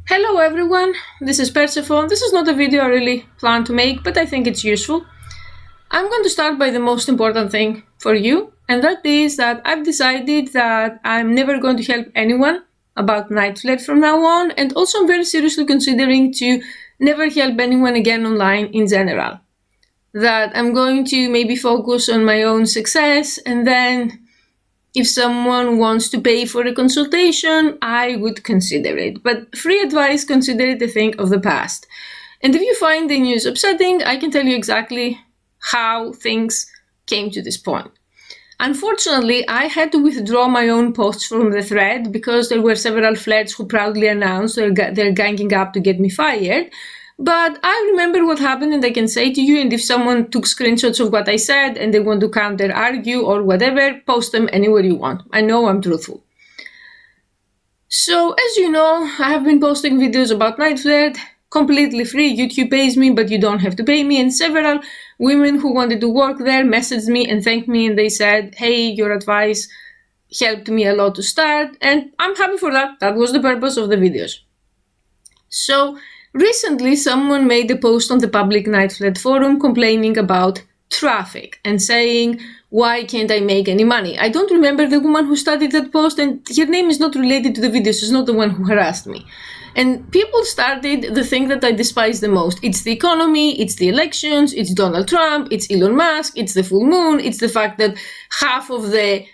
Hello everyone, this is Persephone. This is not a video I really plan to make, but I think it's useful. I'm going to start by the most important thing for you, and that is that I've decided that I'm never going to help anyone about Niteflirt from now on, and also I'm very seriously considering to never help anyone again online in general. That I'm going to maybe focus on my own success, and then if someone wants to pay for a consultation, I would consider it. But free advice, consider it a thing of the past. And if you find the news upsetting, I can tell you exactly how things came to this point. Unfortunately, I had to withdraw my own posts from the thread because there were several flirts who proudly announced they're ganging up to get me fired. But I remember what happened and I can say to you, and if someone took screenshots of what I said and they want to counter argue or whatever, post them anywhere you want. I know I'm truthful. So as you know, I have been posting videos about Niteflirt, completely free. YouTube pays me, but you don't have to pay me. And several women who wanted to work there messaged me and thanked me, and they said, hey, your advice helped me a lot to start, and I'm happy for that. That was the purpose of the videos. So recently, someone made a post on the public Niteflirt forum complaining about traffic and saying, why can't I make any money? I don't remember the woman who started that post, and her name is not related to the videos. She's not the one who harassed me. And people started the thing that I despise the most. It's the economy, it's the elections, it's Donald Trump, it's Elon Musk, it's the full moon, it's the fact that half of the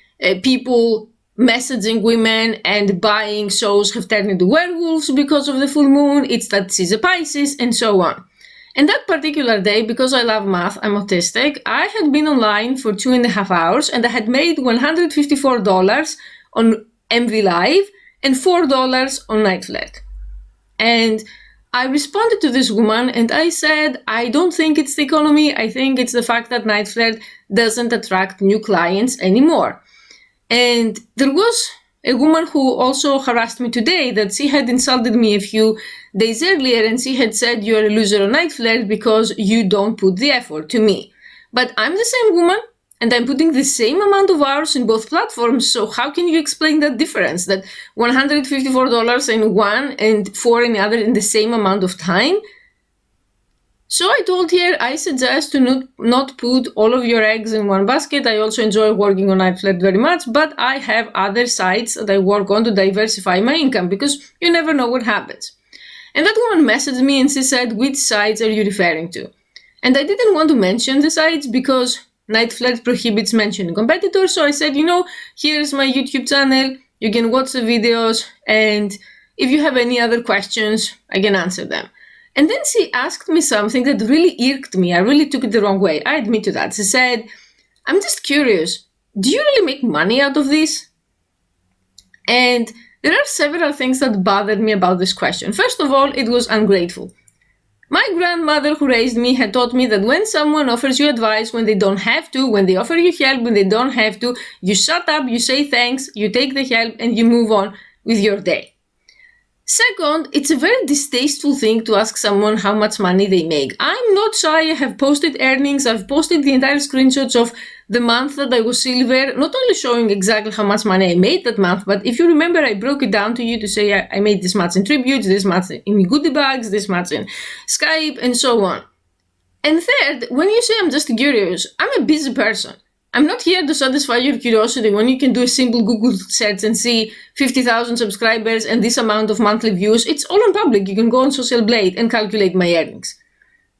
people messaging women and buying shows have turned into werewolves because of the full moon, it's that she's a Pisces, and so on. And that particular day, because I love math, I'm autistic, I had been online for 2.5 hours and I had made $154 on MV Live and $4 on Niteflirt. And I responded to this woman and I said, I don't think it's the economy, I think it's the fact that Niteflirt doesn't attract new clients anymore. And there was a woman who also harassed me today that she had insulted me a few days earlier and she had said you're a loser on Niteflirt because you don't put the effort to me. But I'm the same woman and I'm putting the same amount of hours in both platforms, so how can you explain that difference, that $154 in one and $4 in the other in the same amount of time? So I told her I suggest to not put all of your eggs in one basket. I also enjoy working on Niteflirt very much, but I have other sites that I work on to diversify my income because you never know what happens. And that woman messaged me and she said, which sites are you referring to? And I didn't want to mention the sites because Niteflirt prohibits mentioning competitors, so I said, here's my YouTube channel, you can watch the videos, and if you have any other questions, I can answer them. And then she asked me something that really irked me. I really took it the wrong way. I admit to that. She said, I'm just curious, do you really make money out of this? And there are several things that bothered me about this question. First of all, it was ungrateful. My grandmother who raised me had taught me that when someone offers you advice when they don't have to, when they offer you help when they don't have to, you shut up, you say thanks, you take the help, and you move on with your day. Second, it's a very distasteful thing to ask someone how much money they make. I'm not shy, I have posted earnings, I've posted the entire screenshots of the month that I was silver, not only showing exactly how much money I made that month, but if you remember, I broke it down to you to say I made this much in tributes, this much in goodie bags, this much in Skype, and so on. And third, when you say I'm just curious, I'm a busy person. I'm not here to satisfy your curiosity when you can do a simple Google search and see 50,000 subscribers and this amount of monthly views. It's all on public. You can go on Social Blade and calculate my earnings.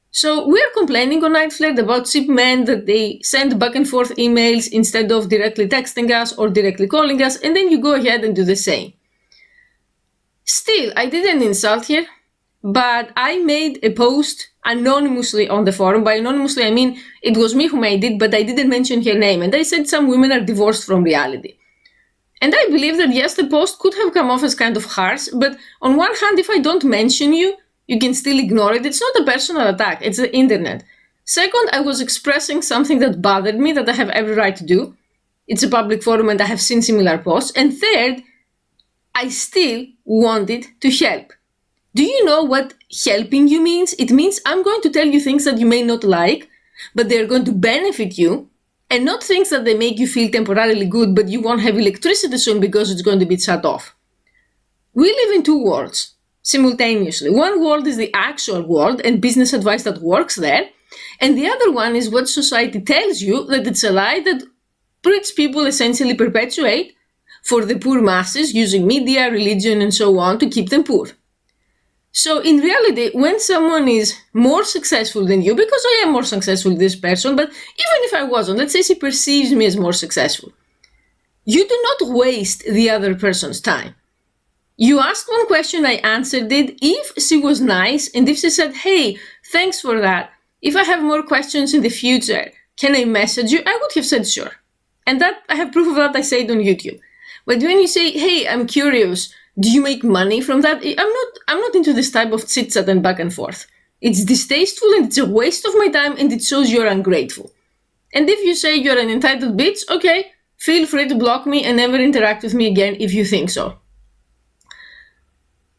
So we're complaining on Niteflirt about cheap men that they send back and forth emails instead of directly texting us or directly calling us, and then you go ahead and do the same. Still, I didn't insult her, but I made a post anonymously on the forum. By anonymously, I mean it was me who made it, but I didn't mention her name. And I said some women are divorced from reality. And I believe that yes, the post could have come off as kind of harsh, but on one hand, if I don't mention you, you can still ignore it. It's not a personal attack, it's the internet. Second, I was expressing something that bothered me that I have every right to do. It's a public forum and I have seen similar posts. And third, I still wanted to help. Do you know what helping you means? It means I'm going to tell you things that you may not like, but they're going to benefit you, and not things that they make you feel temporarily good, but you won't have electricity soon because it's going to be shut off. We live in two worlds. simultaneously. One world is the actual world and business advice that works there, and the other one is what society tells you that it's a lie that rich people essentially perpetuate for the poor masses using media, religion, and so on to keep them poor. So in reality, when someone is more successful than you, because I am more successful than this person, but even if I wasn't, let's say she perceives me as more successful, you do not waste the other person's time. You asked one question, I answered it. If she was nice and if she said, hey, thanks for that, if I have more questions in the future, can I message you? I would have said sure. And that I have proof of that, I say it on YouTube. But when you say, hey, I'm curious, do you make money from that? I'm not into this type of chit-chat and back and forth. It's distasteful and it's a waste of my time and it shows you're ungrateful. And if you say you're an entitled bitch, okay, feel free to block me and never interact with me again if you think so.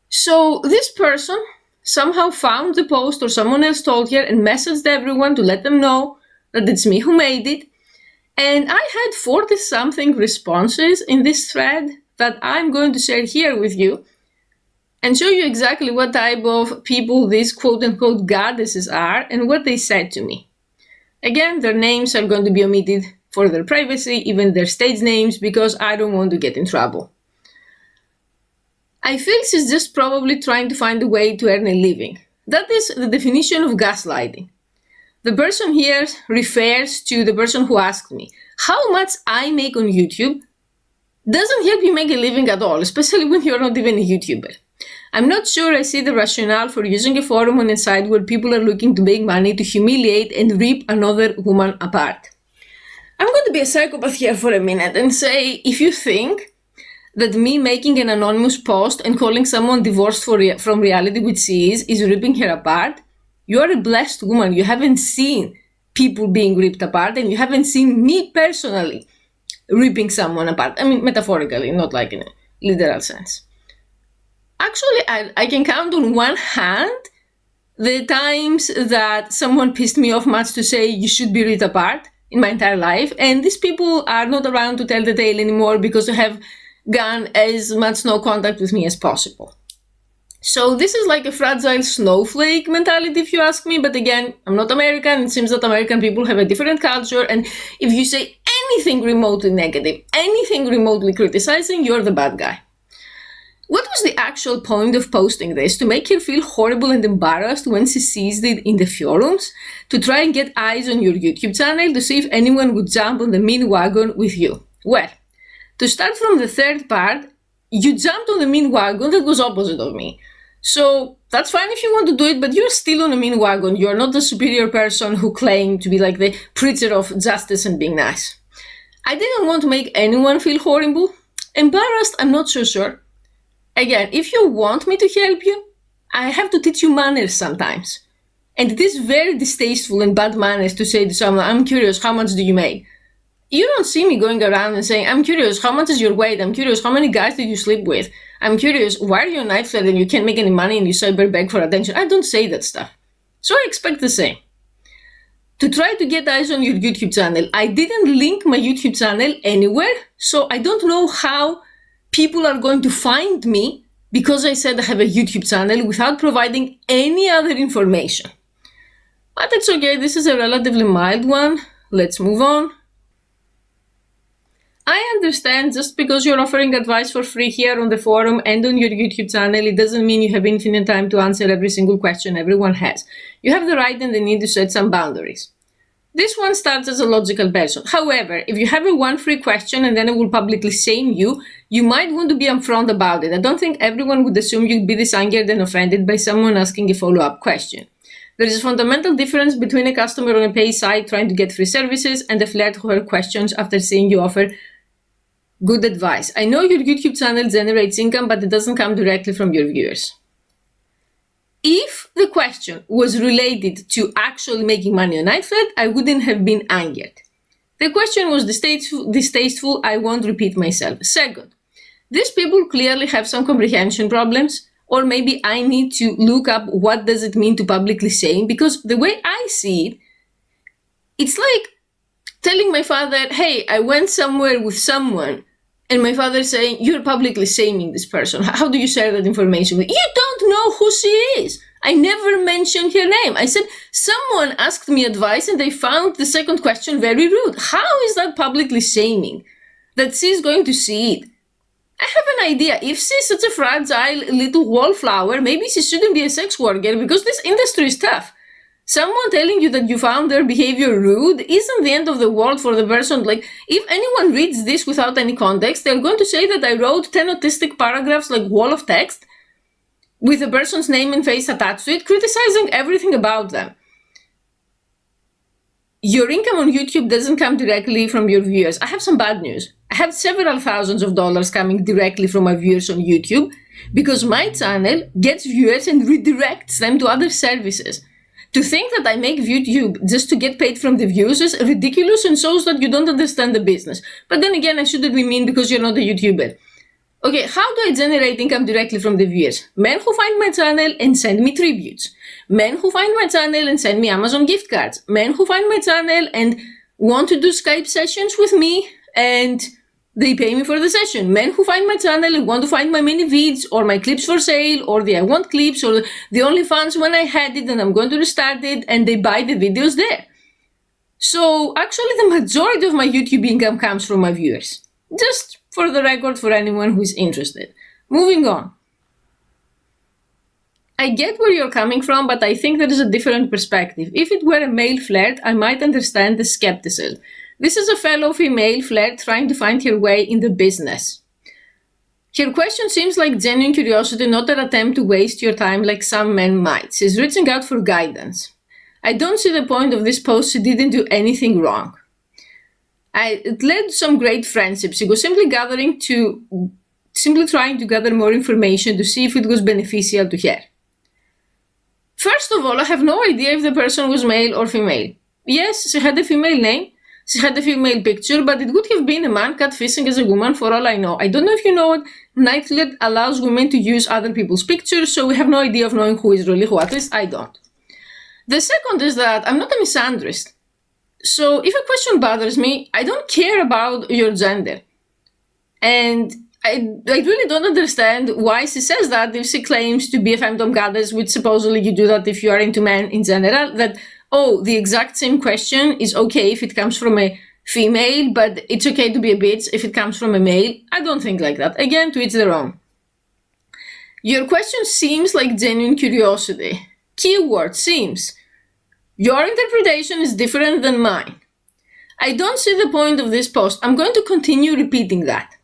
So this person somehow found the post or someone else told her and messaged everyone to let them know that it's me who made it. And I had 40-something responses in this thread that I'm going to share here with you and show you exactly what type of people these quote-unquote goddesses are and what they said to me. Again, their names are going to be omitted for their privacy, even their stage names, because I don't want to get in trouble. I feel she's just probably trying to find a way to earn a living. That is the definition of gaslighting. The person here refers to the person who asked me, how much I make on YouTube doesn't help you make a living at all, especially when you're not even a YouTuber. I'm not sure I see the rationale for using a forum on a site where people are looking to make money to humiliate and rip another woman apart. I'm going to be a psychopath here for a minute and say, if you think that me making an anonymous post and calling someone divorced from reality, which she is ripping her apart, you are a blessed woman. You haven't seen people being ripped apart and you haven't seen me personally ripping someone apart. I mean, metaphorically, not like in a literal sense. Actually, I can count on one hand the times that someone pissed me off much to say you should be ripped apart in my entire life. And these people are not around to tell the tale anymore because they have gone as much no contact with me as possible. So this is like a fragile snowflake mentality, if you ask me. But again, I'm not American. It seems that American people have a different culture. And if you say anything remotely negative, anything remotely criticizing, you're the bad guy. What was the actual point of posting this? To make her feel horrible and embarrassed when she sees it in the forums? To try and get eyes on your YouTube channel to see if anyone would jump on the mean wagon with you? Well, to start from the third part, you jumped on the mean wagon that was opposite of me. So that's fine if you want to do it, but you're still on a mean wagon. You're not the superior person who claimed to be like the preacher of justice and being nice. I didn't want to make anyone feel horrible. Embarrassed, I'm not so sure. Again, if you want me to help you, I have to teach you manners sometimes. And it is very distasteful and bad manners to say to someone, I'm curious, how much do you make? You don't see me going around and saying, I'm curious, how much is your weight? I'm curious, how many guys did you sleep with? I'm curious, why are you on Niteflirt and you can't make any money and you cyber beg for attention? I don't say that stuff. So I expect the same. To try to get eyes on your YouTube channel, I didn't link my YouTube channel anywhere, so I don't know how people are going to find me because I said I have a YouTube channel without providing any other information. But it's okay, this is a relatively mild one. Let's move on. I understand just because you're offering advice for free here on the forum and on your YouTube channel, it doesn't mean you have infinite time to answer every single question everyone has. You have the right and the need to set some boundaries. This one starts as a logical person. However, if you have a one free question and then it will publicly shame you, you might want to be upfront about it. I don't think everyone would assume you'd be this angered and offended by someone asking a follow-up question. There is a fundamental difference between a customer on a pay site trying to get free services and a flirt who has questions after seeing you offer good advice. I know your YouTube channel generates income, but it doesn't come directly from your viewers. If the question was related to actually making money on Niteflirt, I wouldn't have been angered. The question was distasteful, I won't repeat myself. Second, these people clearly have some comprehension problems, or maybe I need to look up what does it mean to publicly shame, because the way I see it, it's like telling my father, hey, I went somewhere with someone And my father saying, you're publicly shaming this person. How do you share that information with? You don't know who she is. I never mentioned her name. I said, someone asked me advice and they found the second question very rude. How is that publicly shaming? That she's going to see it. I have an idea. If she's such a fragile little wallflower, maybe she shouldn't be a sex worker because this industry is tough. Someone telling you that you found their behavior rude isn't the end of the world for the person. Like, if anyone reads this without any context, they're going to say that I wrote 10 autistic paragraphs like wall of text with a person's name and face attached to it, criticizing everything about them. Your income on YouTube doesn't come directly from your viewers. I have some bad news. I have several thousands of dollars coming directly from my viewers on YouTube because my channel gets viewers and redirects them to other services. To think that I make YouTube just to get paid from the views is ridiculous and shows that you don't understand the business. But then again, I shouldn't be mean because you're not a YouTuber. Okay, how do I generate income directly from the viewers? Men who find my channel and send me tributes. Men who find my channel and send me Amazon gift cards. Men who find my channel and want to do Skype sessions with me and they pay me for the session. Men who find my channel and want to find my mini vids or my clips for sale or the I want clips or the OnlyFans when I had it and I'm going to restart it and they buy the videos there. So actually the majority of my YouTube income comes from my viewers. Just for the record for anyone who is interested. Moving on. I get where you're coming from, but I think there is a different perspective. If it were a male flirt, I might understand the skepticism. This is a fellow female flirt trying to find her way in the business. Her question seems like genuine curiosity, not an attempt to waste your time like some men might. She's reaching out for guidance. I don't see the point of this post. She didn't do anything wrong. It led to some great friendships. She was simply trying to gather more information to see if it was beneficial to her. First of all, I have no idea if the person was male or female. Yes, she had a female name. She had a female picture, but it would have been a man catfishing as a woman for all I know. I don't know if you know it, Niteflirt allows women to use other people's pictures, so we have no idea of knowing who is really who, at least I don't. The second is that I'm not a misandrist. So if a question bothers me, I don't care about your gender. And I really don't understand why she says that if she claims to be a femdom goddess, which supposedly you do that if you are into men in general, that oh, the exact same question is okay if it comes from a female, but it's okay to be a bitch if it comes from a male. I don't think like that. Again, to each their own. Your question seems like genuine curiosity. Keyword seems. Your interpretation is different than mine. I don't see the point of this post. I'm going to continue repeating that.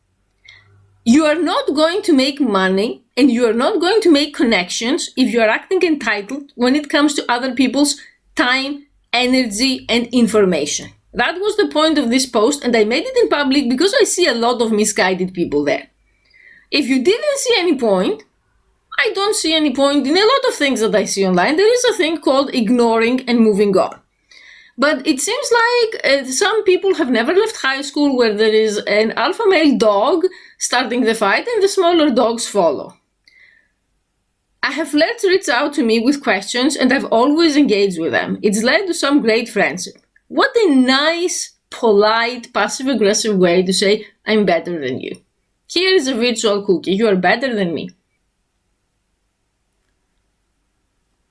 You are not going to make money and you are not going to make connections if you are acting entitled when it comes to other people's time, energy, and information. That was the point of this post, and I made it in public because I see a lot of misguided people there. If you didn't see any point, I don't see any point in a lot of things that I see online. There is a thing called ignoring and moving on. But it seems like some people have never left high school where there is an alpha male dog starting the fight and the smaller dogs follow. I have flirts reach out to me with questions and I've always engaged with them. It's led to some great friendship. What a nice, polite, passive-aggressive way to say, I'm better than you. Here is a virtual cookie. You are better than me.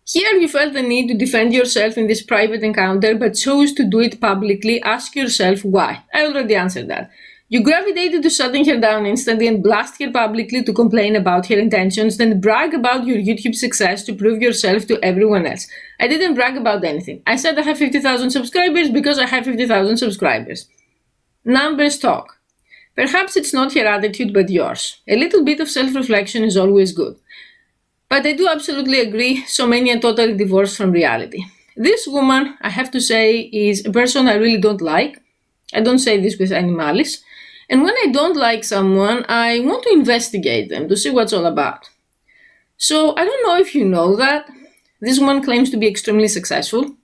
Here you felt the need to defend yourself in this private encounter but chose to do it publicly. Ask yourself why. I already answered that. You gravitated to shutting her down instantly and blast her publicly to complain about her intentions, then brag about your YouTube success to prove yourself to everyone else. I didn't brag about anything. I said I have 50,000 subscribers because I have 50,000 subscribers. Numbers talk. Perhaps it's not her attitude but yours. A little bit of self-reflection is always good. But I do absolutely agree, so many are totally divorced from reality. This woman, I have to say, is a person I really don't like. I don't say this with any malice. And when I don't like someone, I want to investigate them to see what's all about. So I don't know if you know that. This woman claims to be extremely successful.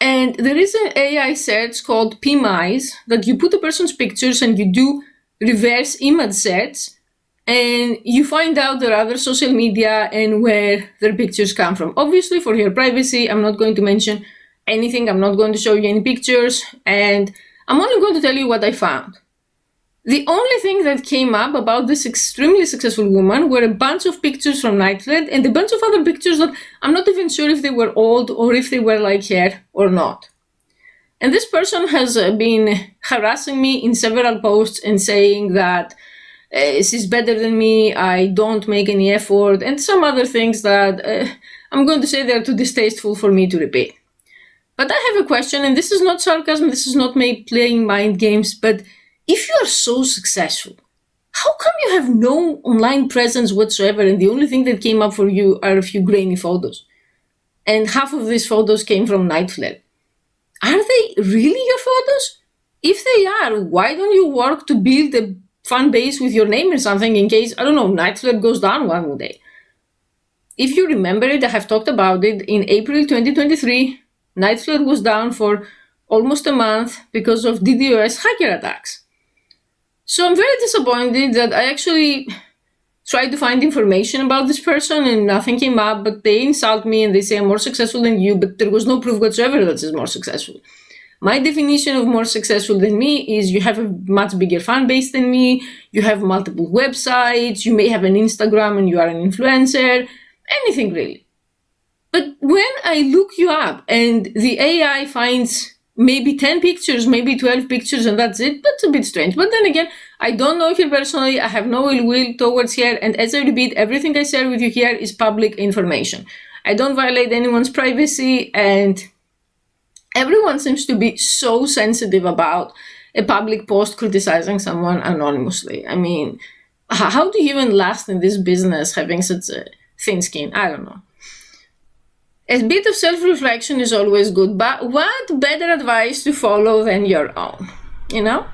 And there is an AI search called PMIs that you put a person's pictures and you do reverse image search and you find out their other social media and where their pictures come from. Obviously, for your privacy, I'm not going to mention anything. I'm not going to show you any pictures, and I'm only going to tell you what I found. The only thing that came up about this extremely successful woman were a bunch of pictures from Niteflirt and a bunch of other pictures that I'm not even sure if they were old or if they were like her or not. And this person has been harassing me in several posts and saying that she's better than me, I don't make any effort, and some other things that I'm going to say they're too distasteful for me to repeat. But I have a question, and this is not sarcasm, this is not me playing mind games, but if you are so successful, how come you have no online presence whatsoever and the only thing that came up for you are a few grainy photos? And half of these photos came from Niteflirt. Are they really your photos? If they are, why don't you work to build a fan base with your name or something in case, I don't know, Niteflirt goes down one day? If you remember it, I have talked about it. In April 2023, Niteflirt was down for almost a month because of DDoS hacker attacks. So I'm very disappointed that I actually tried to find information about this person and nothing came up, but they insult me and they say I'm more successful than you, but there was no proof whatsoever that she's more successful. My definition of more successful than me is you have a much bigger fan base than me, you have multiple websites, you may have an Instagram and you are an influencer, anything really. But when I look you up and the AI finds maybe 10 pictures, maybe 12 pictures, and that's it, that's a bit strange. But then again, I don't know her personally, I have no ill will towards her, and as I repeat, everything I share with you here is public information. I don't violate anyone's privacy, and everyone seems to be so sensitive about a public post criticizing someone anonymously. I mean, how do you even last in this business having such a thin skin? I don't know. A bit of self-reflection is always good, but what better advice to follow than your own, you know?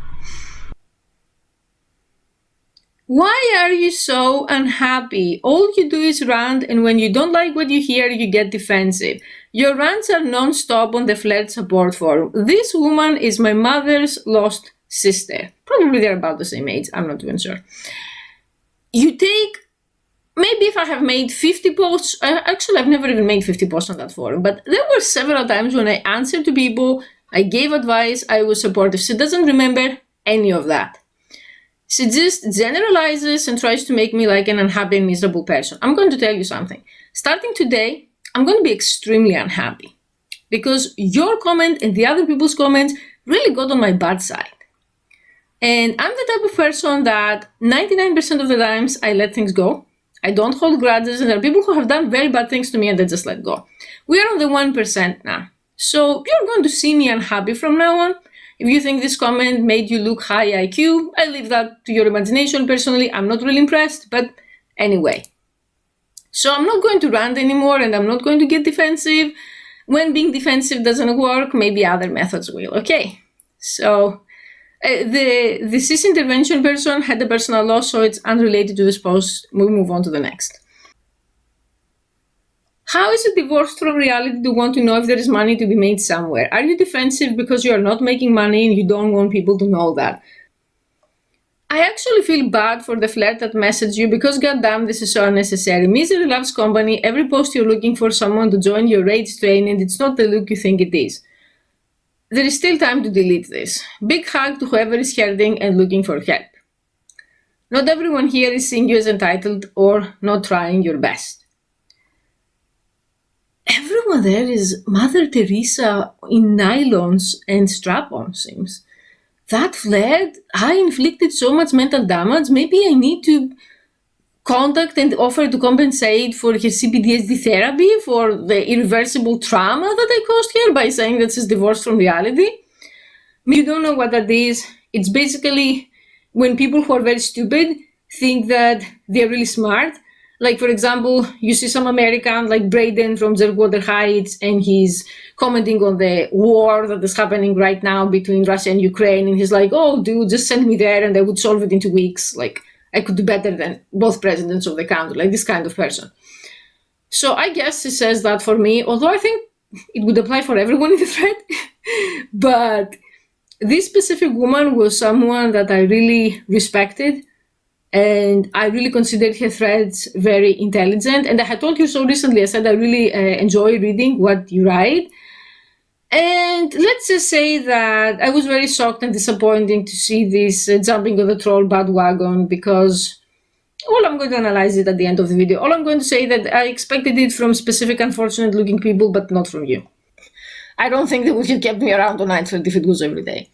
Why are you so unhappy? All you do is rant, and when you don't like what you hear, you get defensive. Your rants are non-stop on the Flirt support forum. This woman is my mother's lost sister. Probably they're about the same age, I'm not even sure. You take, maybe if I have made 50 posts, actually I've never even made 50 posts on that forum, but there were several times when I answered to people, I gave advice, I was supportive. She doesn't remember any of that. She just generalizes and tries to make me like an unhappy and miserable person. I'm going to tell you something. Starting today, I'm going to be extremely unhappy because your comment and the other people's comments really got on my bad side. And I'm the type of person that 99% of the times I let things go. I don't hold grudges, and there are people who have done very bad things to me and they just let go. We are on the 1% now. So you're going to see me unhappy from now on. If you think this comment made you look high IQ, I leave that to your imagination. Personally, I'm not really impressed, but anyway. So I'm not going to rant anymore and I'm not going to get defensive. When being defensive doesn't work, maybe other methods will, okay? So the cis intervention person had a personal loss, so it's unrelated to this post. We'll move on to the next. How is it divorced from reality to want to know if there is money to be made somewhere? Are you defensive because you are not making money and you don't want people to know that? I actually feel bad for the flirt that messaged you because goddamn this is so unnecessary. Misery loves company. Every post you're looking for someone to join your rage train and it's not the look you think it is. There is still time to delete this. Big hug to whoever is hurting and looking for help. Not everyone here is seeing you as entitled or not trying your best. Everyone there is Mother Teresa in nylons and strap-ons, seems. That flirt, I inflicted so much mental damage, maybe I need to contact and offer to compensate for her CPTSD therapy for the irreversible trauma that I caused her by saying that she's divorced from reality. You don't know what that is. It's basically when people who are very stupid think that they're really smart. Like, for example, you see some American like Braden from Zerwater Heights, and he's commenting on the war that is happening right now between Russia and Ukraine. And he's like, oh, dude, just send me there and I would solve it in 2 weeks. Like, I could do better than both presidents of the country, like this kind of person. So I guess he says that for me, although I think it would apply for everyone in the thread. But this specific woman was someone that I really respected. And I really considered her threads very intelligent. And I had told you so recently, I said I really enjoy reading what you write. And let's just say that I was very shocked and disappointed to see this jumping on the troll bandwagon, because all I'm going to analyze it at the end of the video. All I'm going to say that I expected it from specific unfortunate looking people, but not from you. I don't think they would have kept me around on Niteflirt if it was every day.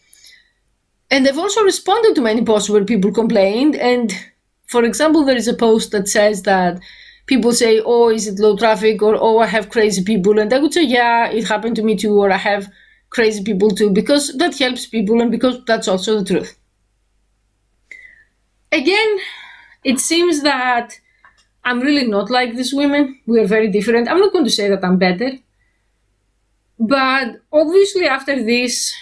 And I've also responded to many posts where people complained. And for example, there is a post that says that people say, oh, is it low traffic? Or, oh, I have crazy people. And I would say, yeah, it happened to me too. Or I have crazy people too, because that helps people and because that's also the truth. Again, it seems that I'm really not like these women. We are very different. I'm not going to say that I'm better. But obviously after this,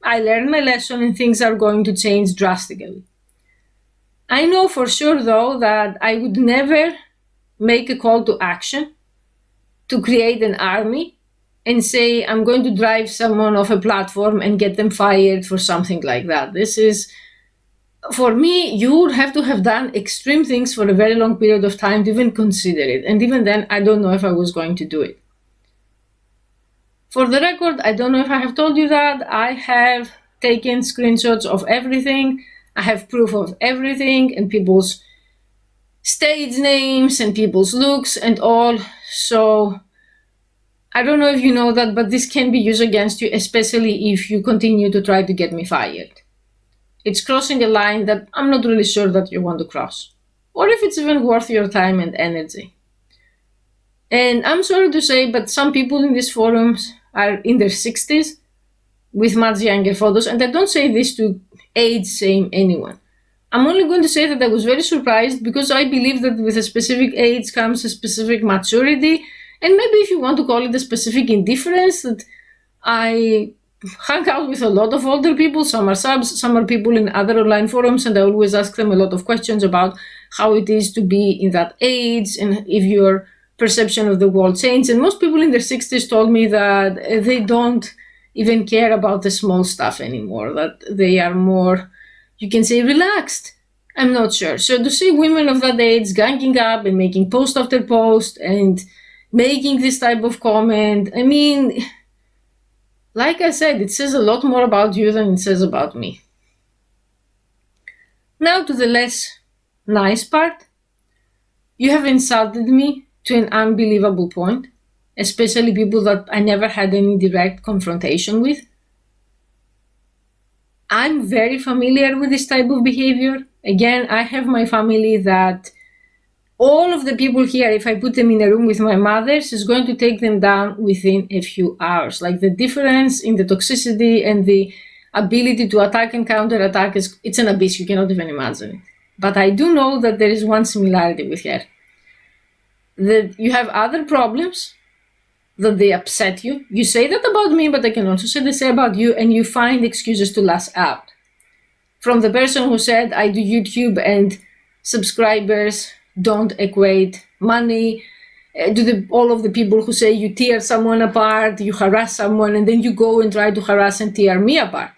I learned my lesson and things are going to change drastically. I know for sure, though, that I would never make a call to action to create an army and say, I'm going to drive someone off a platform and get them fired for something like that. This is, for me, you would have to have done extreme things for a very long period of time to even consider it. And even then, I don't know if I was going to do it. For the record, I don't know if I have told you that, I have taken screenshots of everything. I have proof of everything and people's stage names and people's looks and all. So I don't know if you know that, but this can be used against you, especially if you continue to try to get me fired. It's crossing a line that I'm not really sure that you want to cross, or if it's even worth your time and energy. And I'm sorry to say, but some people in these forums are in their 60s with much younger photos, and I don't say this to age shame anyone. I'm only going to say that I was very surprised, because I believe that with a specific age comes a specific maturity, and maybe if you want to call it a specific indifference, that I hang out with a lot of older people. Some are subs, some are people in other online forums, and I always ask them a lot of questions about how it is to be in that age and if your perception of the world changed. And most people in their 60s told me that they don't even care about the small stuff anymore, that they are more, you can say, relaxed. I'm not sure. So to see women of that age ganging up and making post after post and making this type of comment, I mean, like I said, it says a lot more about you than it says about me. Now to the less nice part. You have insulted me to an unbelievable point, especially people that I never had any direct confrontation with. I'm very familiar with this type of behavior. Again, I have my family that all of the people here, if I put them in a room with my mothers, is going to take them down within a few hours. Like, the difference in the toxicity and the ability to attack and counterattack it's an abyss. You cannot even imagine it. But I do know that there is one similarity with her. That you have other problems, that they upset you. You say that about me, but I can also say the same about you, and you find excuses to lash out. From the person who said, I do YouTube and subscribers don't equate money, to all of the people who say you tear someone apart, you harass someone, and then you go and try to harass and tear me apart.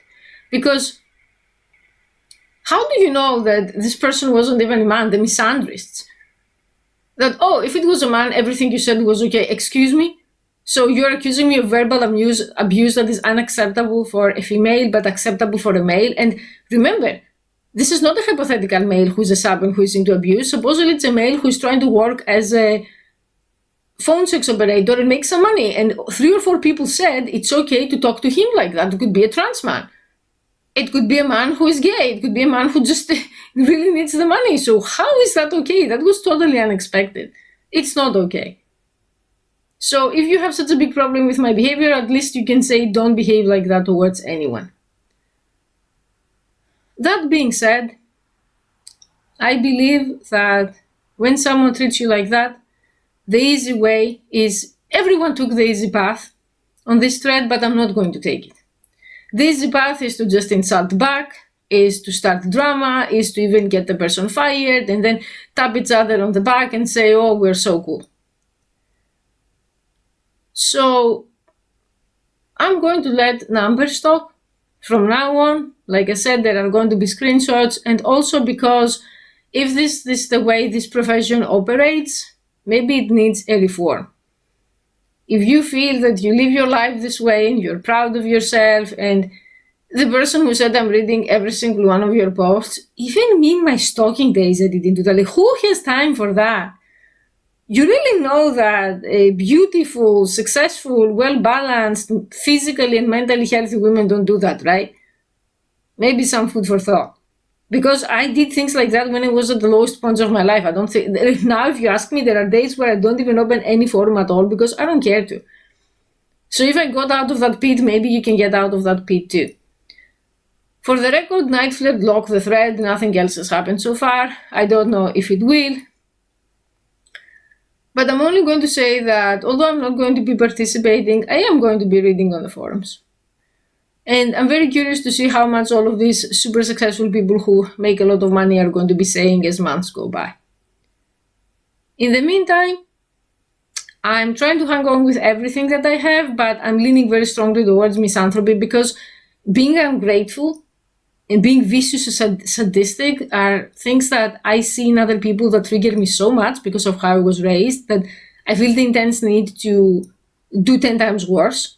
Because how do you know that this person wasn't even a man, the misandrists? That, oh, if it was a man, everything you said was okay. Excuse me? So you're accusing me of verbal abuse that is unacceptable for a female, but acceptable for a male. And remember, this is not a hypothetical male who is a sub and who is into abuse. Supposedly it's a male who is trying to work as a phone sex operator and make some money. And 3 or 4 people said it's okay to talk to him like that. It could be a trans man. It could be a man who is gay. It could be a man who just really needs the money. So how is that okay? That was totally unexpected. It's not okay. So if you have such a big problem with my behavior, at least you can say don't behave like that towards anyone. That being said, I believe that when someone treats you like that, the easy way is, everyone took the easy path on this thread, but I'm not going to take it. The easy path is to just insult back, is to start drama, is to even get the person fired, and then tap each other on the back and say, oh, we're so cool. So I'm going to let numbers talk from now on. Like I said, there are going to be screenshots, and also because if this is the way this profession operates, maybe it needs a reform. if you feel that you live your life this way and you're proud of yourself, and the person who said I'm reading every single one of your posts, even me in my stalking days I didn't do that. Like, who has time for that? You really know that beautiful, successful, well-balanced, physically and mentally healthy women don't do that, right? Maybe some food for thought. Because I did things like that when I was at the lowest points of my life. I don't think, now if you ask me, there are days where I don't even open any forum at all because I don't care to. So if I got out of that pit, maybe you can get out of that pit too. For the record, Niteflirt locked the thread, nothing else has happened so far. I don't know if it will. But I'm only going to say that although I'm not going to be participating, I am going to be reading on the forums. And I'm very curious to see how much all of these super successful people who make a lot of money are going to be saying as months go by. In the meantime, I'm trying to hang on with everything that I have, but I'm leaning very strongly towards misanthropy because being ungrateful and being vicious and sadistic are things that I see in other people that trigger me so much because of how I was raised that I feel the intense need to do 10 times worse.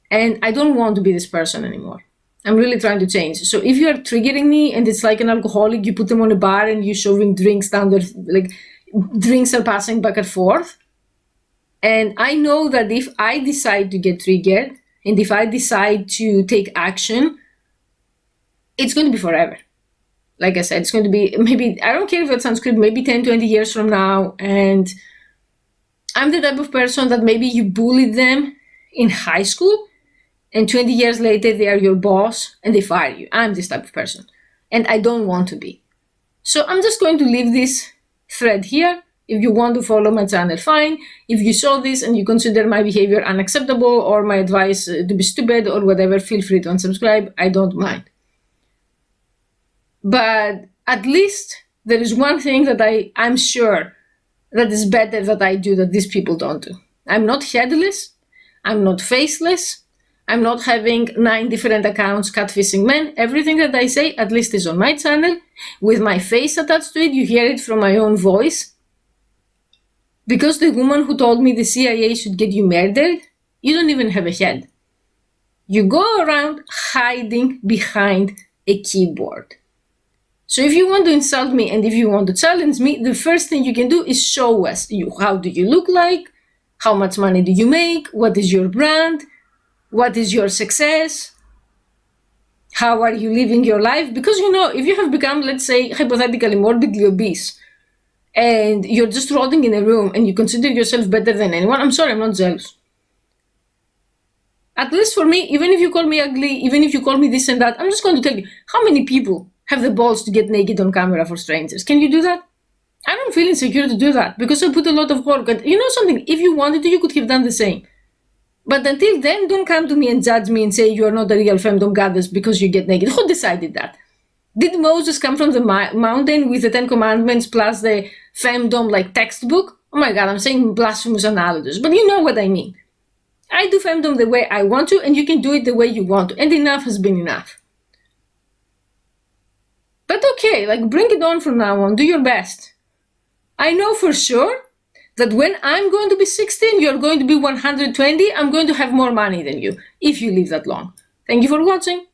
And I don't want to be this person anymore. I'm really trying to change. So if you are triggering me and it's like an alcoholic, you put them on a bar and you're shoving drinks down their, like drinks are passing back and forth. And I know that if I decide to get triggered and if I decide to take action, it's going to be forever. Like I said, it's going to be maybe, I don't care if that sounds good, maybe 10, 20 years from now. And I'm the type of person that maybe you bullied them in high school and 20 years later they are your boss and they fire you. I'm this type of person and I don't want to be. So I'm just going to leave this thread here. If you want to follow my channel, fine. If you saw this and you consider my behavior unacceptable or my advice to be stupid or whatever, feel free to unsubscribe. I don't mind. But at least there is one thing that I'm sure that is better that I do that these people don't do. I'm not headless. I'm not faceless. I'm not having 9 different accounts catfishing men. Everything that I say, at least, is on my channel. With my face attached to it, you hear it from my own voice. Because the woman who told me the CIA should get you murdered, you don't even have a head. You go around hiding behind a keyboard. So if you want to insult me and if you want to challenge me, the first thing you can do is show us how do you look like, how much money do you make, what is your brand, what is your success, how are you living your life? Because, you know, if you have become, let's say, hypothetically morbidly obese and you're just rotting in a room and you consider yourself better than anyone, I'm sorry, I'm not jealous. At least for me, even if you call me ugly, even if you call me this and that, I'm just going to tell you, how many people have the balls to get naked on camera for strangers? Can you do that? I don't feel insecure to do that because I put a lot of work. And you know something, if you wanted to, you could have done the same. But until then, don't come to me and judge me and say you are not a real femdom goddess because you get naked. Who decided that? Did Moses come from the mountain with the 10 commandments plus the femdom like textbook? Oh my God, I'm saying blasphemous analogies, but you know what I mean. I do femdom the way I want to and you can do it the way you want to, and enough has been enough. But okay, like bring it on from now on, do your best. I know for sure that when I'm going to be 16, you're going to be 120, I'm going to have more money than you, if you live that long. Thank you for watching.